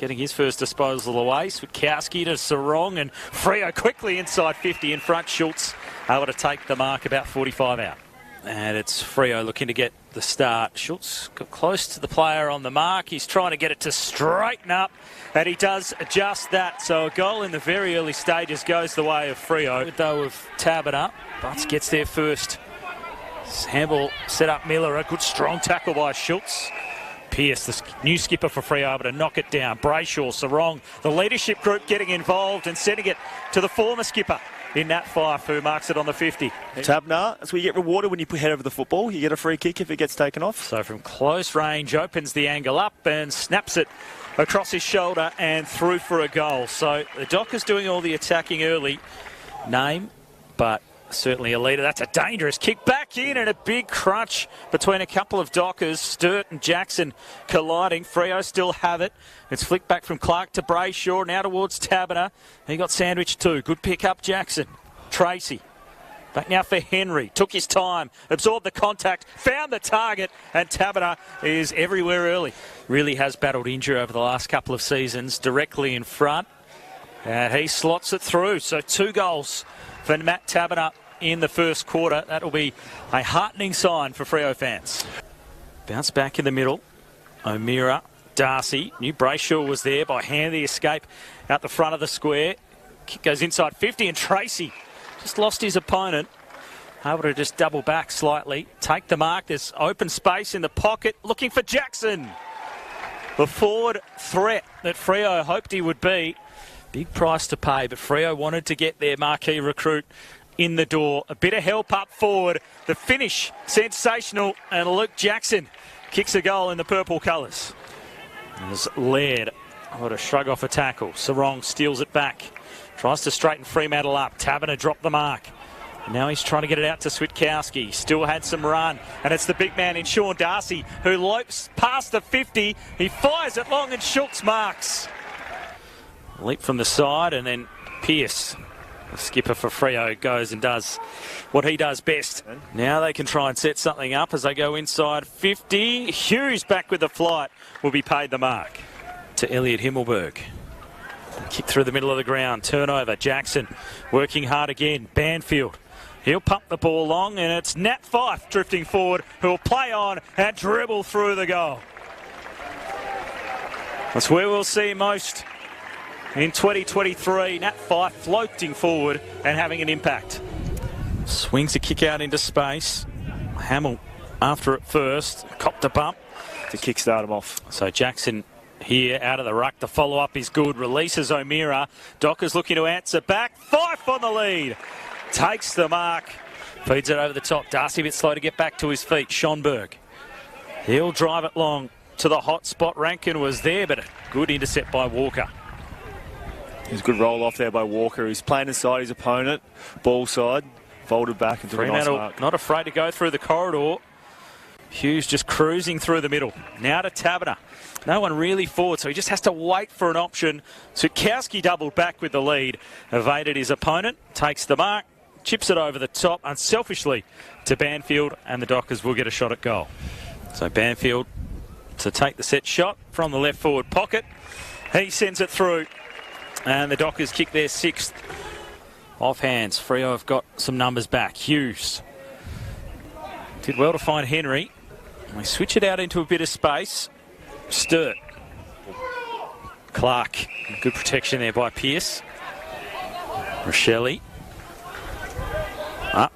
getting his first disposal away. Switkowski to Sarong, and Freo quickly inside 50 in front. Schultz able to take the mark, about 45 out. And it's Freo looking to get the start. Schultz got close to the player on the mark. He's trying to get it to straighten up, and he does just that. So a goal in the very early stages goes the way of Freo. Though of Tabiner, Butts gets there first. Handball set up Miller. A good strong tackle by Schultz. Pearce, the new skipper for Freo, able to knock it down. Brayshaw, Sarong, the leadership group getting involved and sending it to the former skipper in Nat Fife, who marks it on the 50. Tabner, that's where you get rewarded when you head over the football. You get a free kick if it gets taken off. So from close range, opens the angle up and snaps it across his shoulder and through for a goal. So the Dockers doing all the attacking early. Name, but certainly a leader. That's a dangerous kick back in, and a big crunch between a couple of Dockers. Sturt and Jackson colliding. Freo still have it. It's flicked back from Clark to Brayshaw, now towards Tabiner. He got sandwiched too. Good pick up, Jackson. Tracy. Back now for Henry. Took his time, absorbed the contact, found the target, and Tabiner is everywhere early. Really has battled injury over the last couple of seasons, directly in front. And he slots it through. So 2 goals for Matt Tabiner in the first quarter. That'll be a heartening sign for Freo fans. Bounce back in the middle. O'Meara, Darcy. New Brayshaw was there by hand the escape out the front of the square. Kick goes inside 50, and Tracy just lost his opponent. Able to just double back slightly. Take the mark. There's open space in the pocket. Looking for Jackson. The forward threat that Freo hoped he would be. Big price to pay, but Freo wanted to get their marquee recruit in the door. A bit of help up forward. The finish, sensational, and Luke Jackson kicks a goal in the purple colours. As Laird, what a shrug off a tackle. Sarong steals it back. Tries to straighten Fremantle up. Tabiner dropped the mark. Now he's trying to get it out to Switkowski. Still had some run. And it's the big man in Sean Darcy who lopes past the 50. He fires it long and Schultz marks. Leap from the side, and then Pearce, the skipper for Freo, goes and does what he does best. Now they can try and set something up as they go inside 50. Hughes back with the flight, will be paid the mark. To Elliot Himmelberg. Kick through the middle of the ground. Turnover. Jackson working hard again. Banfield. He'll pump the ball long, and it's Nat Fife drifting forward, who will play on and dribble through the goal. That's where we'll see most in 2023. Nat Fife floating forward and having an impact. Swings a kick out into space. Hamill after it first. Copped a bump to kickstart him off. So Jackson here out of the ruck. The follow-up is good. Releases O'Meara. Dockers looking to answer back. Fife on the lead. Takes the mark. Feeds it over the top. Darcy a bit slow to get back to his feet. Schonberg. He'll drive it long to the hot spot. Rankin was there, but a good intercept by Walker. It was a good roll off there by Walker. He's playing inside his opponent. Ball side. Folded back into a nice mark. Not afraid to go through the corridor. Hughes just cruising through the middle. Now to Tabiner. No one really forward, so he just has to wait for an option. Switkowski doubled back with the lead. Evaded his opponent. Takes the mark. Chips it over the top unselfishly to Banfield, and the Dockers will get a shot at goal. So Banfield to take the set shot from the left forward pocket. He sends it through, and the Dockers kick their 6th off hands. Freo have got some numbers back. Hughes did well to find Henry. They switch it out into a bit of space. Sturt. Clark. Good protection there by Pearce. Rochelle. Up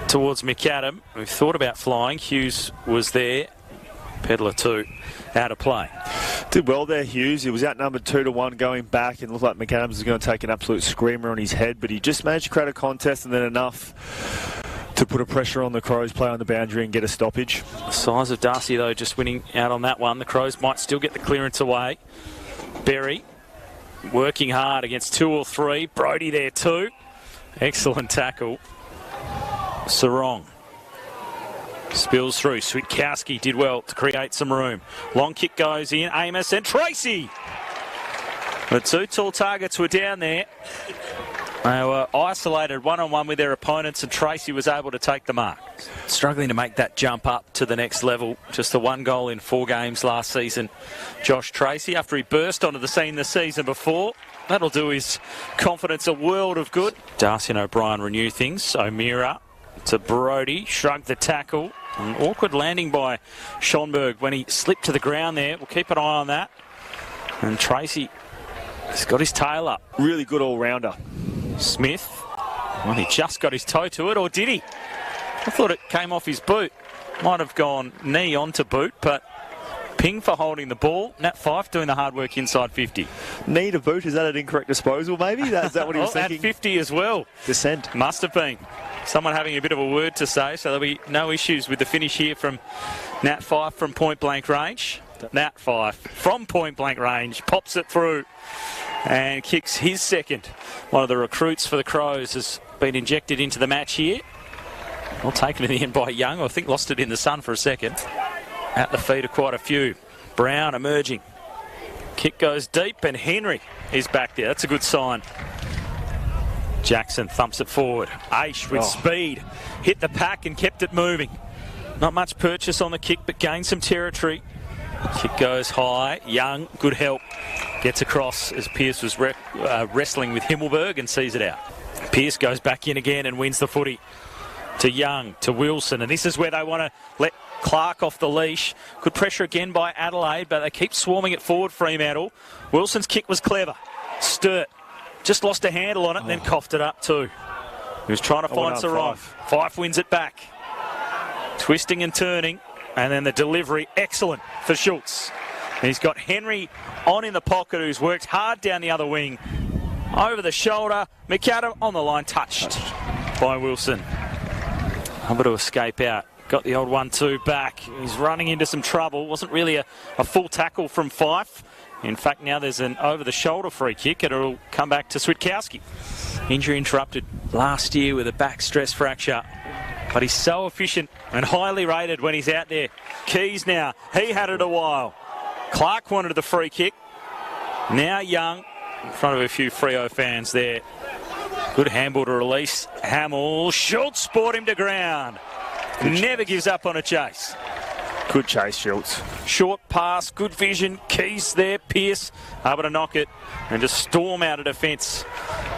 towards McAdam, who thought about flying. Hughes was there. Pedler too, out of play. Did well there, Hughes. He was outnumbered 2-1 going back, and looked like McAdams was going to take an absolute screamer on his head, but he just managed to create a contest and then enough to put a pressure on the Crows, play on the boundary and get a stoppage. The size of Darcy, though, just winning out on that one. The Crows might still get the clearance away. Berry working hard against 2 or 3. Brody there too. Excellent tackle. Sarong spills through. Switkowski did well to create some room. Long kick goes in. Amos and Tracy. The 2 tall targets were down there. They were isolated one-on-one with their opponents, and Tracy was able to take the mark. Struggling to make that jump up to the next level. Just the 1 goal in 4 games last season. Josh Tracy, after he burst onto the scene the season before, that'll do his confidence a world of good. Darcy and O'Brien renew things. O'Meara to Brody, shrugged the tackle. An awkward landing by Schonberg when he slipped to the ground there. We'll keep an eye on that. And Tracy has got his tail up. Really good all-rounder. Smith, well, he just got his toe to it, or did he? I thought it came off his boot. Might have gone knee onto boot, but Ping for holding the ball. Nat Fyfe doing the hard work inside 50. Knee to boot, is that an incorrect disposal maybe? Is that what he was thinking? At 50 as well. Descent. Must have been. Someone having a bit of a word to say, so there'll be no issues with the finish here from Nat Fyfe from point-blank range. Nat Fyfe from point-blank range pops it through and kicks his second. One of the recruits for the Crows has been injected into the match here. Well, taken in the end by Young. I think lost it in the sun for a second. At the feet of quite a few. Brown emerging. Kick goes deep, and Henry is back there. That's a good sign. Jackson thumps it forward. Aish with speed. Hit the pack and kept it moving. Not much purchase on the kick, but gained some territory. Kick goes high. Young, good help. Gets across as Pearce was wrestling with Himmelberg and sees it out. Pearce goes back in again and wins the footy. To Young, to Wilson. And this is where they want to let Clark off the leash. Good pressure again by Adelaide, but they keep swarming it forward, Fremantle. Wilson's kick was clever. Sturt just lost a handle on it and then coughed it up too. He was trying to find Sarong. Fyfe wins it back. Twisting and turning. And then the delivery, excellent for Schultz. He's got Henry on in the pocket, who's worked hard down the other wing. Over the shoulder. McAdam on the line, touched by Wilson. Able to escape out. Got the old 1-2 back. He's running into some trouble. Wasn't really a full tackle from Fyfe. In fact, now there's an over-the-shoulder free kick, and it'll come back to Switkowski. Injury interrupted last year with a back stress fracture. But he's so efficient and highly rated when he's out there. Keys now. He had it a while. Clark wanted the free kick. Now Young in front of a few Freo fans there. Good handball to release. Hamill. Schultz brought him to ground. Never gives up on a chase. Good chase, Schultz. Short pass, good vision. Keys there. Pearce able to knock it and just storm out of defence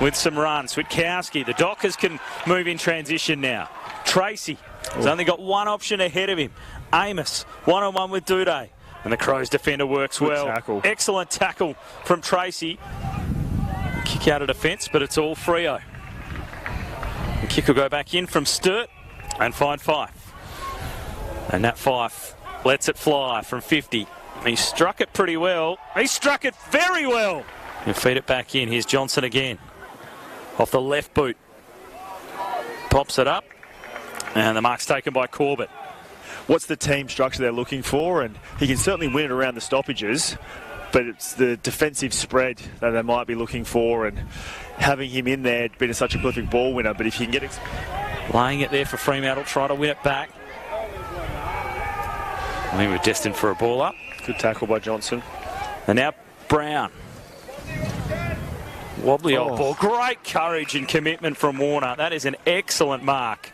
with some runs. Switkowski. The Dockers can move in transition now. Tracy has only got one option ahead of him. Amos, one-on-one with Duday. And the Crows defender works well. Tackle. Excellent tackle from Tracy. Kick out of defence, but it's all Freo. The kick will go back in from Sturt and find Fyfe. And Nat Fyfe lets it fly from 50. He struck it pretty well. He struck it very well. And feed it back in. Here's Johnson again. Off the left boot. Pops it up. And the mark's taken by Corbett. What's the team structure they're looking for? And he can certainly win it around the stoppages, but it's the defensive spread that they might be looking for, and having him in there being such a perfect ball winner. But if you can get it... Laying it there for Fremantle, try to win it back. I think we're destined for a ball up. Good tackle by Johnson. And now Brown. Wobbly old ball. Great courage and commitment from Warner. That is an excellent mark.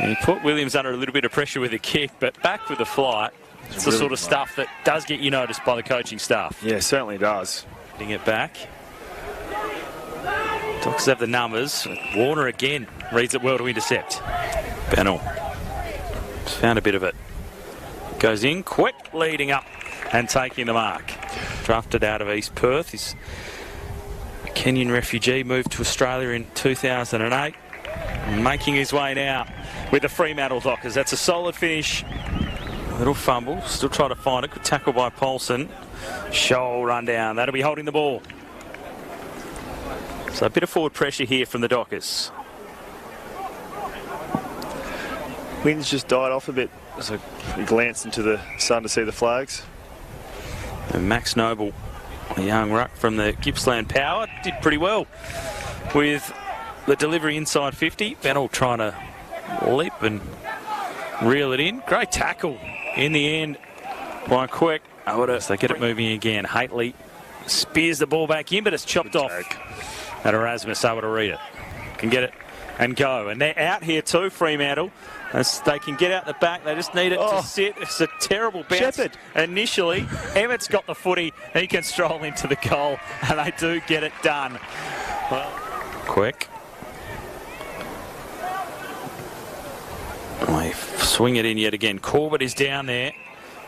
And he put Williams under a little bit of pressure with a kick, but back with the flight. It's the sort of stuff that does get you noticed by the coaching staff. Yeah, certainly does. Getting it back. Dockers have the numbers. Warner again reads it well to intercept. Bennell found a bit of it. Goes in quick, leading up and taking the mark. Drafted out of East Perth. He's a Kenyan refugee, moved to Australia in 2008. Making his way now with the Fremantle Dockers. That's a solid finish. Little fumble. Still trying to find it. Good tackle by Paulson. Shoal run down. That'll be holding the ball. So a bit of forward pressure here from the Dockers. Wind's just died off a bit as I glanced into the sun to see the flags. And Max Noble, a young ruck from the Gippsland Power, did pretty well with the delivery inside 50. Bennell trying to leap and reel it in. Great tackle in the end by Quick. So they get it moving again. Hately spears the ball back in, but it's chopped off And Erasmus able to read it. Can get it and go. And they're out here too, Fremantle. As they can get out the back, they just need it to sit. It's a terrible bounce. Shepherd. Initially, Emmett's got the footy. He can stroll into the goal, and they do get it done. Well, quick. They swing it in yet again. Corbett is down there.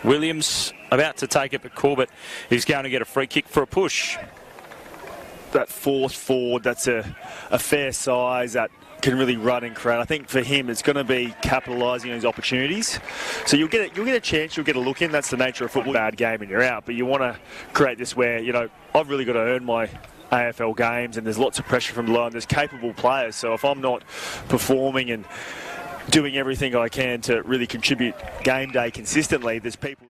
Williams about to take it, but Corbett is going to get a free kick for a push. That fourth forward, that's a fair size that can really run and create. I think for him, it's going to be capitalising on his opportunities. So you'll get a chance, you'll get a look in. That's the nature of football. Bad game and you're out. But you want to create this where, you know, I've really got to earn my AFL games, and there's lots of pressure from below, and there's capable players. So if I'm not performing and doing everything I can to really contribute game day consistently, there's people...